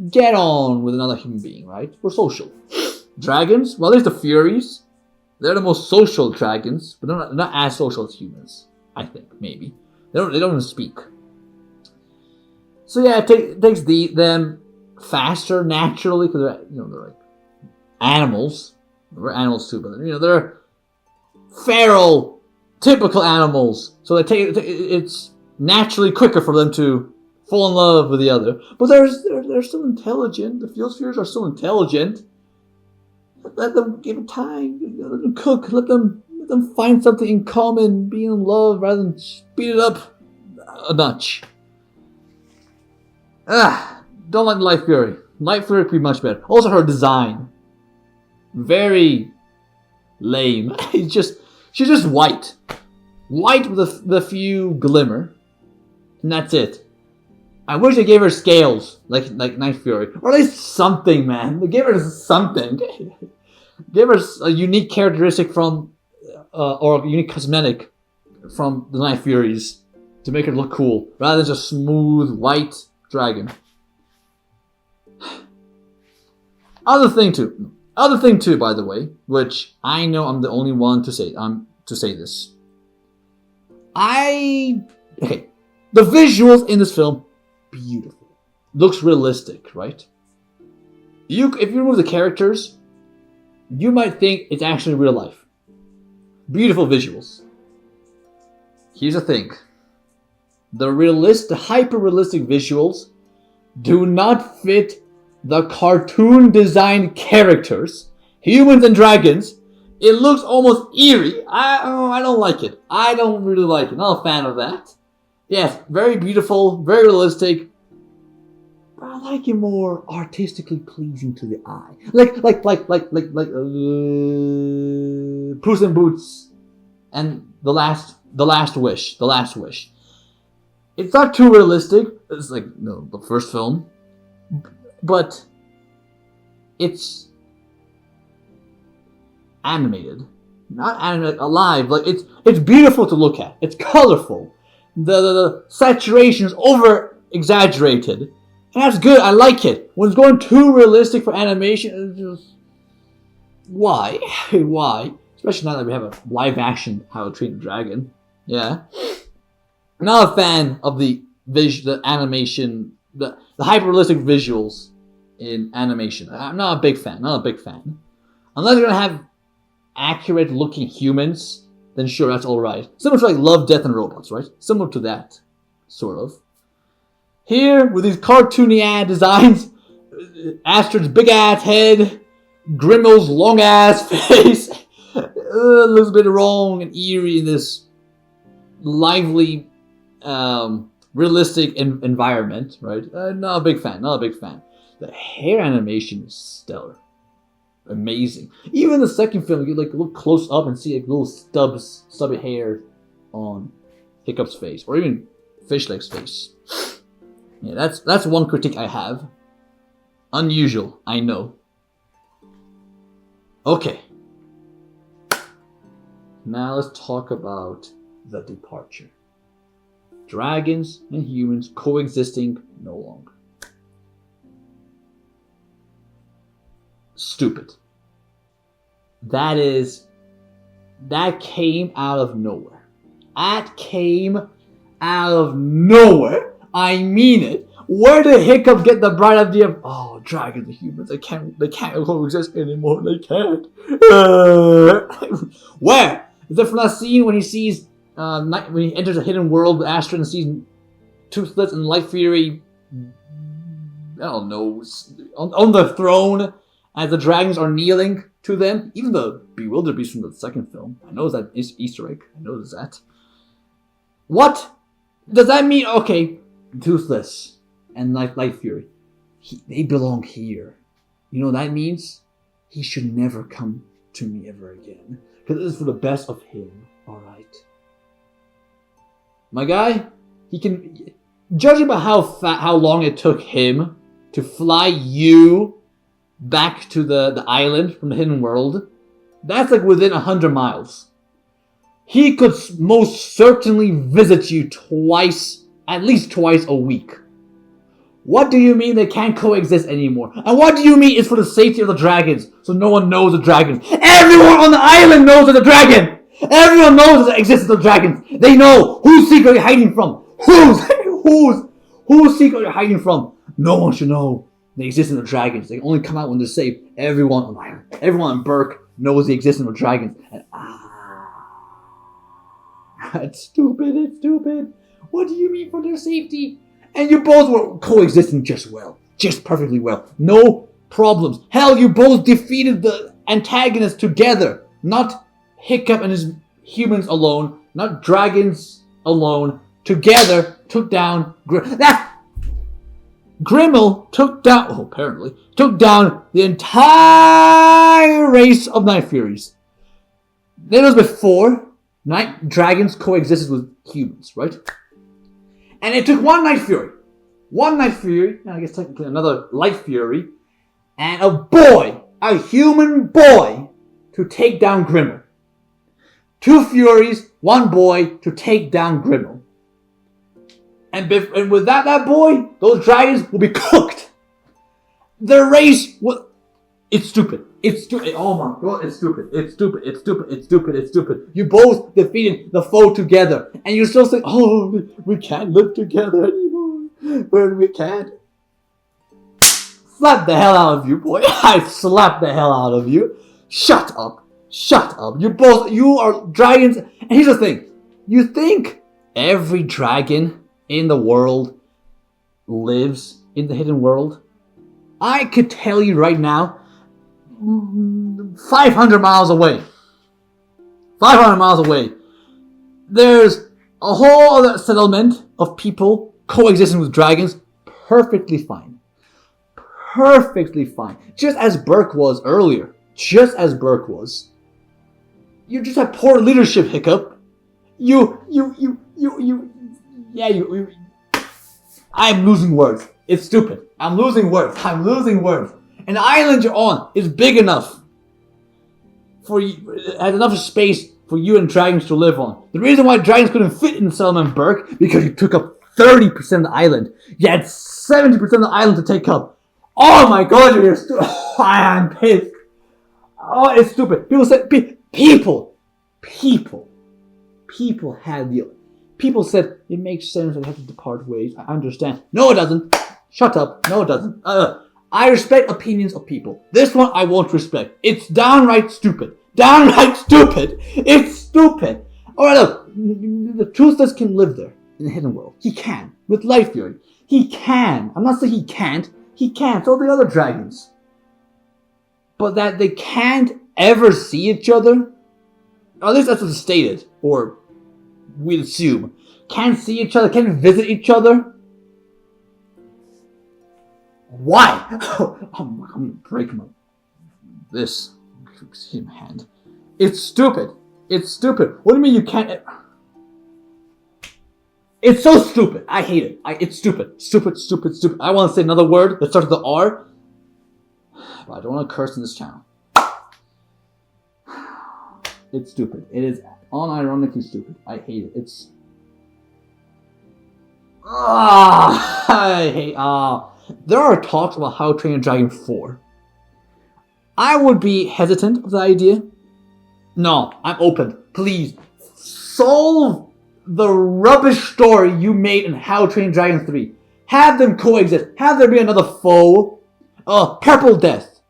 get on with another human being, right? We're social. Dragons, well, there's the Furies. They're the most social dragons, but they're not as social as humans. I think, maybe. They don't even speak. So yeah, it takes them faster naturally because they're like animals. We're animals too, but they're feral, typical animals. So it's naturally quicker for them to fall in love with the other. But they're still intelligent. The Field Spheres are still intelligent. Let them give it time. Let them cook. Let them find something in common. Be in love rather than speed it up a notch. Don't like Light Fury. Light Fury could be much better. Also, her design, very lame. She's just white with a few glimmer, and that's it. I wish they gave her scales like Night Fury, or at least something, man. They gave her something. Give her a unique characteristic from, or a unique cosmetic from the Night Furies to make her look cool, rather than just smooth white dragon. Other thing too, by the way, which I know I'm the only one to say this. The visuals in this film, beautiful. Looks realistic, right? If you remove the characters, you might think it's actually real life. Beautiful visuals. Here's the thing. The hyper-realistic visuals do not fit the cartoon designed characters, humans and dragons. It looks almost eerie. I don't like it. I don't really like it. Not a fan of that. Yes, very beautiful, very realistic. But I like it more artistically pleasing to the eye. Like Puss in Boots and the last wish. It's not too realistic. It's like the first film. But it's animated, not animated, alive. Like it's beautiful to look at. It's colorful. The saturation is over exaggerated, and that's good. I like it. When it's going too realistic for animation, it's just why? Especially now that we have a live action How to Train Your Dragon. Yeah, I'm not a fan of the animation. The hyper realistic visuals in animation. I'm not a big fan. Unless you're gonna have accurate looking humans, then sure, that's alright. Similar to like Love, Death and Robots, right? Similar to that, sort of. Here, with these cartoony ass designs, Astrid's big ass head, Grimmel's long ass face, looks a bit wrong and eerie in this lively, realistic environment, right? Not a big fan. The hair animation is stellar. Amazing. Even in the second film, you like look close up and see like little stubby hair on Hiccup's face, or even Fishleg's face. Yeah, that's one critique I have. Unusual, I know. Okay. Now let's talk about the departure. Dragons and humans coexisting no longer. Stupid. That came out of nowhere. That came out of nowhere. I mean it. Where did Hiccup get the bright idea of, oh, dragons and humans, they can't coexist anymore, they can't. Where? Is that from that scene when he sees, when he enters a hidden world with Astrid and sees Toothless and Light Fury, I don't know, on the throne as the dragons are kneeling to them? Even the Bewildered Beast from the second film. I know that is Easter egg. I know that. What? Does that mean, okay, Toothless and Light Fury, they belong here. You know what that means? He should never come to me ever again. Because this is for the best of him, alright? My guy, he can... Judging by how long it took him to fly you back to the island from the hidden world, that's like within 100 miles. He could most certainly visit you at least twice a week. What do you mean they can't coexist anymore? And what do you mean it's for the safety of the dragons, so no one knows the dragons? Everyone on the island knows there's a dragon! Everyone knows the existence of dragons! They know who's secretly hiding from! Who's secretly hiding from? No one should know the existence of dragons. They only come out when they're safe. Everyone on the island, everyone in Berk knows the existence of dragons. And it's stupid. What do you mean for their safety? And you both were coexisting just perfectly well. No problems. Hell, you both defeated the antagonists together. Not Hiccup and his humans alone. Not dragons alone. Together, took down Grimmel took down the entire race of Night Furies. That was before dragons coexisted with humans, right? And it took one Night Fury, and I guess technically another Light Fury, and a human boy, to take down Grimmel. Two Furies, one boy to take down Grimmel. And with that boy, those dragons will be cooked. The race will... It's stupid. Oh my god, it's stupid. You both defeated the foe together. And you're still saying, oh, we can't live together anymore. But we can't. Slap the hell out of you, boy. I slapped the hell out of you. Shut up. You are dragons. And here's the thing. You think every dragon in the world lives in the hidden world? I could tell you right now, 500 miles away. There's a whole other settlement of people coexisting with dragons perfectly fine. Just as Berk was earlier. You just have poor leadership, Hiccup. I'm losing words. It's stupid. I'm losing words. And the island you're on is big enough for you, it has enough space for you and dragons to live on. The reason why dragons couldn't fit in the settlement Berk, because you took up 30% of the island. You had 70% of the island to take up. Oh my god, you're stupid. I'm pissed. Oh, it's stupid. People said, people said, it makes sense that they have to depart ways. I understand. No, it doesn't. Shut up. No, it doesn't. I respect opinions of people. This one I won't respect. It's downright stupid. It's stupid. Alright, look. The Toothless can live there in the hidden world. He can. With Light Fury. He can. I'm not saying he can't. He can. So the other dragons. But that they can't ever see each other? Or at least that's what's stated. Or we'd assume. Can't see each other, can't visit each other? Why? I'm gonna break this hand. It's stupid. It's stupid. What do you mean you can't? It's so stupid. I hate it. It's stupid. Stupid. I want to say another word that starts with the R, but I don't want to curse in this channel. It's stupid. It is unironically stupid. I hate it. It's... I hate... There are talks about How to Train Your Dragon 4. I would be hesitant of the idea. No, I'm open. Please, solve the rubbish story you made in How to Train Your Dragon 3. Have them coexist. Have there be another foe. Purple Death.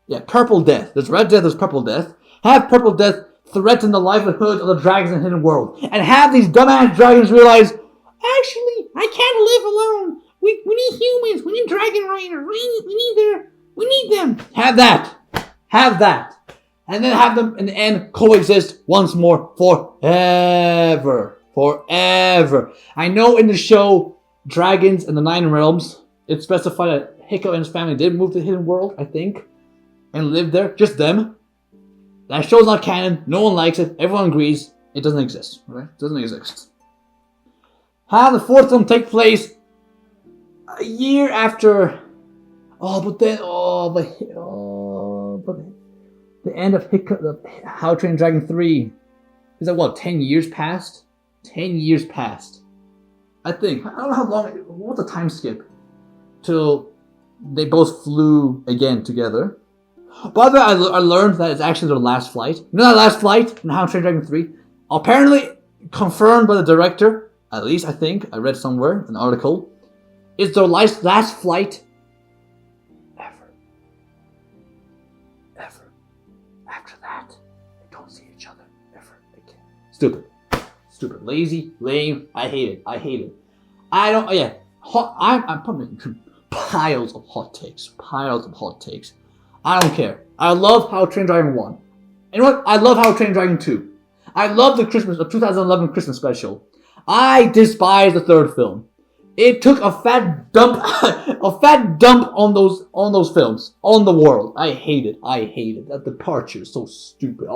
Yeah, Purple Death. There's Red Death, there's Purple Death. Have Purple Death threaten the livelihood of the dragons in Hidden World. And have these dumbass dragons realize, actually, I can't live alone. We need humans. We need Dragon Riders. We need them. Have that. Have that. And then have them, in the end, coexist once more forever. Forever. I know in the show, Dragons in the Nine Realms, it's specified that Hiccup and his family did move to the Hidden World, I think, and live there. Just them. That show's not canon. No one likes it. Everyone agrees. It doesn't exist. Okay? It doesn't exist. Have the fourth film take place a year after... but the end of How to Train Your Dragon 3 is that what, 10 years past? 10 years past. I think. I don't know how long, what's the time skip? Till they both flew again together. By the way, I learned that it's actually their last flight. You know that last flight in How to Train Your Dragon 3? Apparently confirmed by the director, at least I think, I read somewhere, an article, it's their last flight ever. After that, they don't see each other ever again. Stupid. Lazy, lame. I hate it. I don't, I'm probably making piles of hot takes. I don't care. I love How to Train Your Dragon 1. You know what? I love How to Train Your Dragon 2. I love the 2011 Christmas special. I despise the third film. It took a fat dump on those films, on the world. I hate it. That departure is so stupid.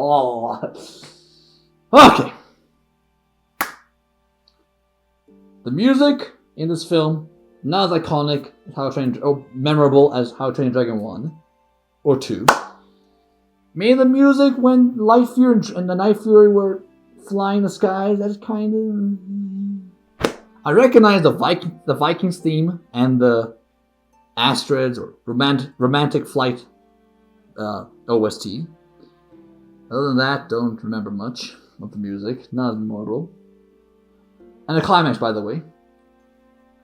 Okay. The music in this film, not as iconic or memorable as How to Train Your Dragon 1 or 2. Maybe the music when Light Fury and the Night Fury were flying the skies, that's kind of... I recognize the Vikings theme and the Astrids or romantic flight OST. Other than that, don't remember much of the music. Not as memorable. And the climax, by the way.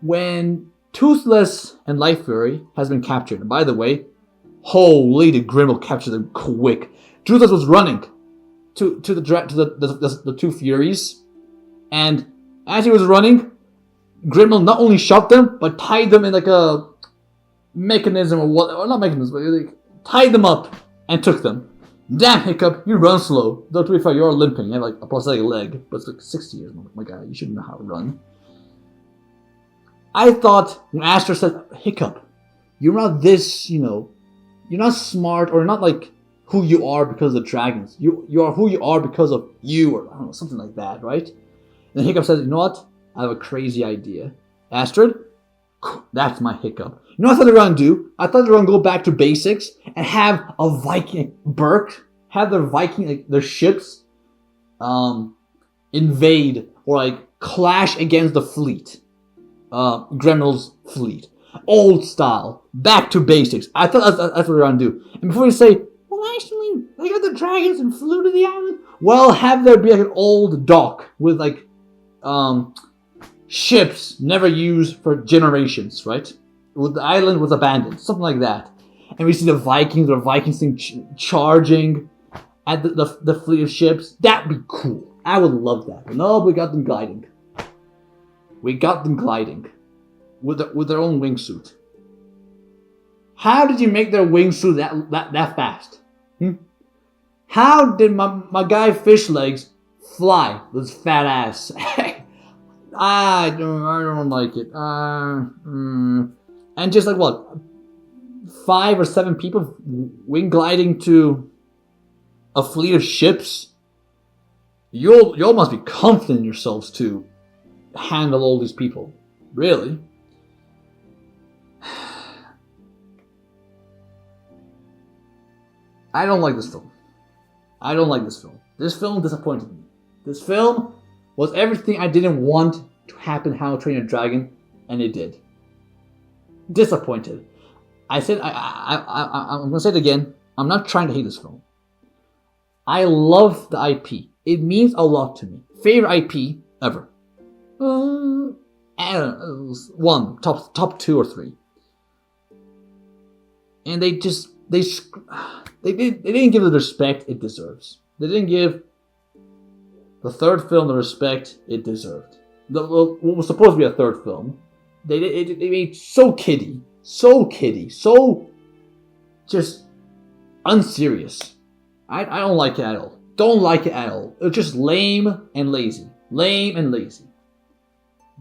When Toothless and Light Fury has been captured. And by the way, holy, did Grimble capture them quick. Toothless was running to the two Furies. And as he was running, Grimble not only shot them, but tied them in like a mechanism or not mechanism, but like, tied them up and took them. Damn, Hiccup, you run slow. Though to be fair, you're limping. You have like a prosthetic leg, but it's like 60 years. Oh my god, you should know how to run. I thought when Astra said, Hiccup, you're not this, you're not smart or not like who you are because of the dragons. You are who you are because of you, or I don't know, something like that, right? And then Hiccup says, you know what? I have a crazy idea. Astrid, that's my Hiccup. You know what I thought they were going to do? I thought they were going to go back to basics and have a Viking, have their Viking, like their ships, invade or like clash against the fleet. Gremlin's fleet. Old style. Back to basics. I thought that's what they were going to do. And before you say, well actually, they got the dragons and flew to the island. Well, have there be like an old dock with like, ships never used for generations, right? The island was abandoned, something like that. And we see the Vikings thing charging at the fleet of ships. That'd be cool. I would love that. But no, we got them gliding. with their own wingsuit. How did you make their wingsuit that fast? How did my guy Fish Legs fly with his fat ass? I don't like it. And just like what, 5 or 7 people wing gliding to a fleet of ships. You all must be confident in yourselves to handle all these people. Really? I don't like this film. I don't like this film. This film disappointed me. This film was everything I didn't want to happen How to Train Your Dragon, and it did. Disappointed. I'm gonna say it again. I'm not trying to hate this film. I love the IP. It means a lot to me. Favorite IP ever. I don't know, one, top 2 or 3. And they didn't give it the respect it deserves. They didn't give the third film the respect it deserved. What was supposed to be a third film, they made so kiddie, so just unserious. I don't like it at all. Don't like it at all. It's just lame and lazy. Lame and lazy.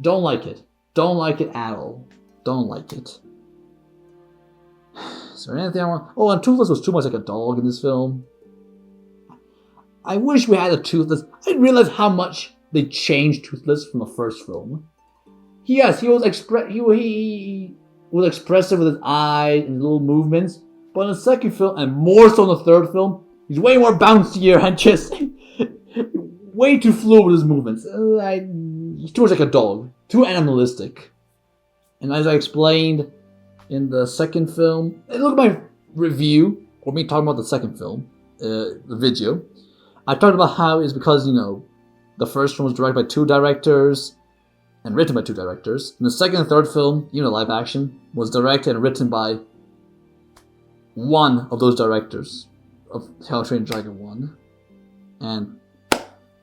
Don't like it. Don't like it at all. Don't like it. Is there anything I want? Oh, and Toothless was too much like a dog in this film. I wish we had a Toothless. I didn't realize how much they changed Toothless from the first film. He was expressive with his eyes and little movements, but in the second film, and more so in the third film, he's way more bouncier and just way too fluid with his movements. He's too much like a dog, too animalistic. And as I explained in the second film, look at my review, or me talking about the second film, the video. I talked about how it's because, the first film was directed by 2 directors and written by 2 directors. And the second and third film, live action, was directed and written by one of those directors of How to Train Your Dragon 1. And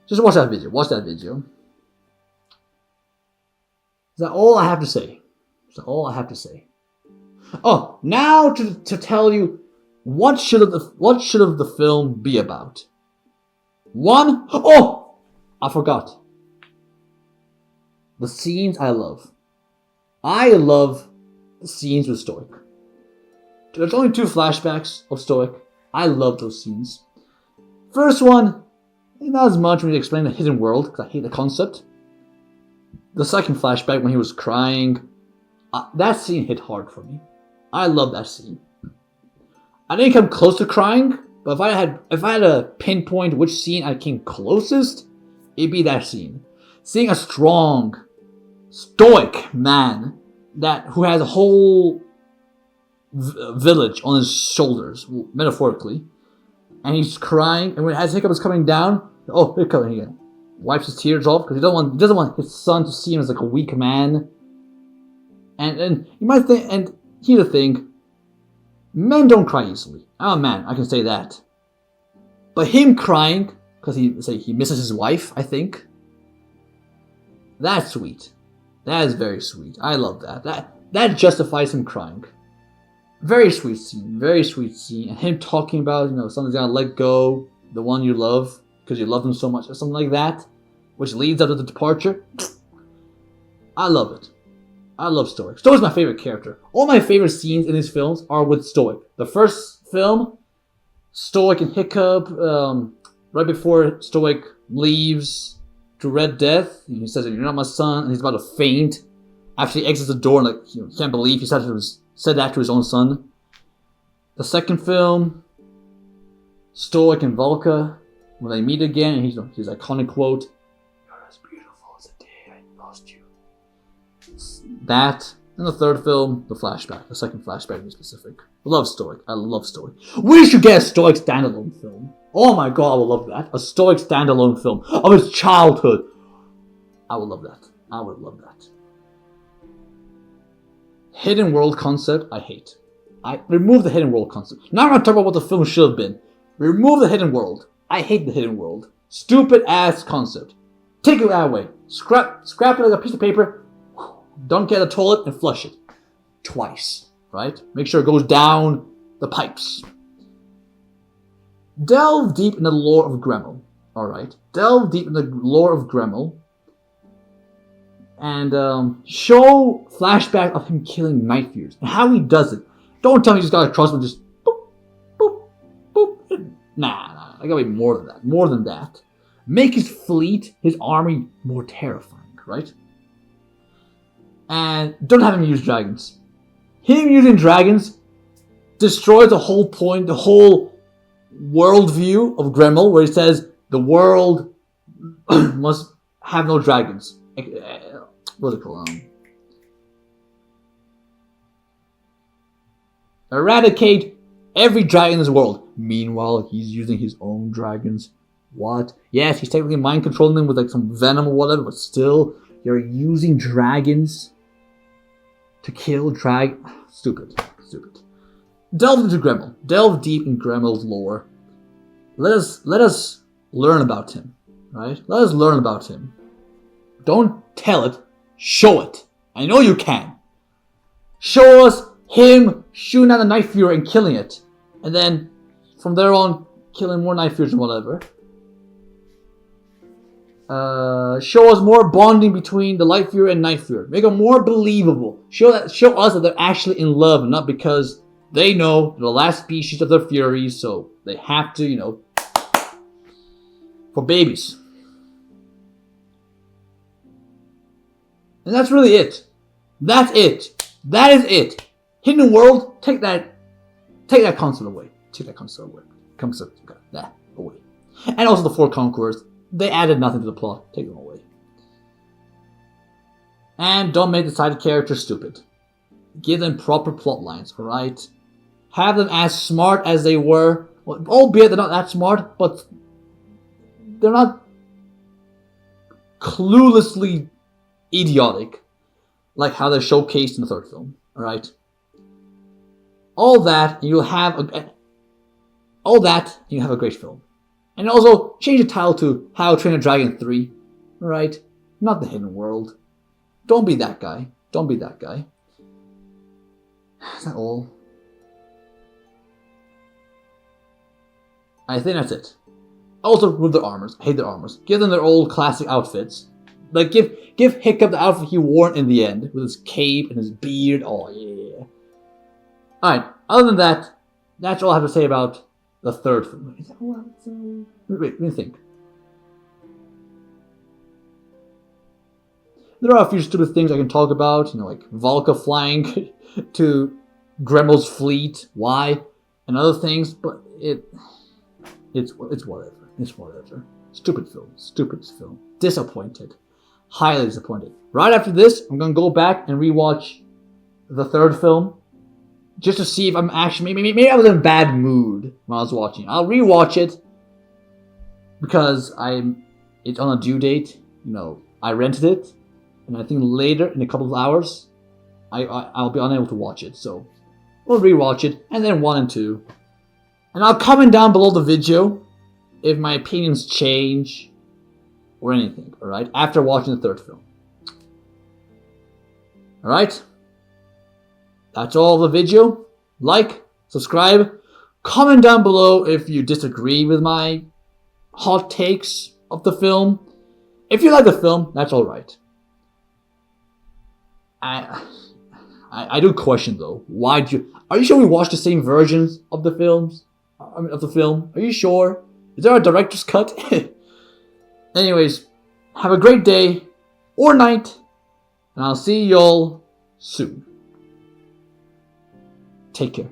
just watch that video. Watch that video. Is that all I have to say? Is that all I have to say? Oh, now to tell you what should have the film be about. 1, I forgot. The scenes I love. I love the scenes with Stoic. There's only 2 flashbacks of Stoic. I love those scenes. First one, not as much when he explained the hidden world, because I hate the concept. The second flashback when he was crying, that scene hit hard for me. I love that scene. I didn't come close to crying, but if I had to pinpoint which scene I came closest, it'd be that scene. Seeing a strong, stoic man who has a whole village on his shoulders, metaphorically, and he's crying, and as Hiccup is coming down, Hiccup again, wipes his tears off because he doesn't want his son to see him as like a weak man. And you might think, and here's the thing, men don't cry easily. I'm a man, I can say that. But him crying because he misses his wife, I think. That's sweet. That is very sweet. I love that. That justifies him crying. Very sweet scene. Very sweet scene. And him talking about, something's gonna let go the one you love because you love them so much, or something like that, which leads up to the departure. I love it. I love Stoic. Stoic's my favorite character. All my favorite scenes in his films are with Stoic. The first film, Stoic and Hiccup, right before Stoic leaves to Red Death, he says, "You're not my son," and he's about to faint after he exits the door, and he can't believe he said that to his own son. The second film, Stoic and Volka, when they meet again, and his iconic quote, "You're as beautiful as the day I lost you." That, and the third film, the flashback, the second flashback to be specific. I love Stoic. I love Stoic. We should get a Stoic standalone film. Oh my god, I would love that. A Stoic standalone film of his childhood. I would love that. I would love that. Hidden world concept, I hate. I remove the hidden world concept. Now I'm going to talk about what the film should have been. Remove the hidden world. I hate the hidden world. Stupid ass concept. Take it that way. Scrap it like a piece of paper. Don't get a toilet and flush it. Twice, right? Make sure it goes down the pipes. Delve deep in the lore of Grendel. Alright. Delve deep in the lore of Grendel. And show flashback of him killing Night Fears. And how he does it. Don't tell me you just got a crossbow just boop, boop, boop. Nah, I gotta be more than that. More than that. Make his fleet, his army, more terrifying, right? And don't have him use dragons. Him using dragons destroys the whole point, the whole worldview of Grendel, where he says the world must have no dragons. What's it called? Eradicate every dragon in this world. Meanwhile, he's using his own dragons. What? Yes, he's technically mind controlling them with like some venom or whatever, but still, you're using dragons to kill Stupid. Delve into Grendel. Delve deep in Grendel's lore. Let us learn about him, right? Let us learn about him. Don't tell it. Show it. I know you can. Show us him shooting at the Night Fury and killing it. And then, from there on, killing more Night Furies and whatever. Show us more bonding between the Light Fury and Night Fury. Make them more believable. Show us that they're actually in love and not because they know they're the last species of their Furies, so they have to, for babies. And that's really it. That's it. That is it. Hidden World, take that concept away. Take that concept away. That away. And also the Four Conquerors. They added nothing to the plot. Take them away. And don't make the side characters stupid. Give them proper plot lines, alright? Have them as smart as they were. Well, albeit they're not that smart, but they're not cluelessly idiotic like how they're showcased in the third film. Alright? All that, and you'll have a great film. And also, change the title to How to Train a Dragon 3. Alright? Not The Hidden World. Don't be that guy. Don't be that guy. Is that all? I think that's it. Also, remove their armors. I hate their armors. Give them their old classic outfits. Like, give Hiccup the outfit he wore in the end. With his cape and his beard. Oh, yeah. Alright, other than that, that's all I have to say about the third film. Is that all I have to say? Wait, let me think. There are a few stupid things I can talk about, like Valka flying to Grendel's fleet, why, and other things, but it's whatever. It's whatever. Stupid film. Disappointed. Highly disappointed. Right after this, I'm gonna go back and rewatch the third film, just to see if I'm actually maybe I was in a bad mood when I was watching. I'll rewatch it because it's on a due date. I rented it, and I think later in a couple of hours, I'll be unable to watch it. So we'll rewatch it, and then 1 and 2, and I'll comment down below the video if my opinions change or anything. All right, after watching the third film. All right. That's all the video. Like, subscribe, comment down below if you disagree with my hot takes of the film. If you like the film, that's alright. I do question though, are you sure we watched the same versions of the films? Of the film? Are you sure? Is there a director's cut? Anyways, have a great day or night, and I'll see y'all soon. Take care.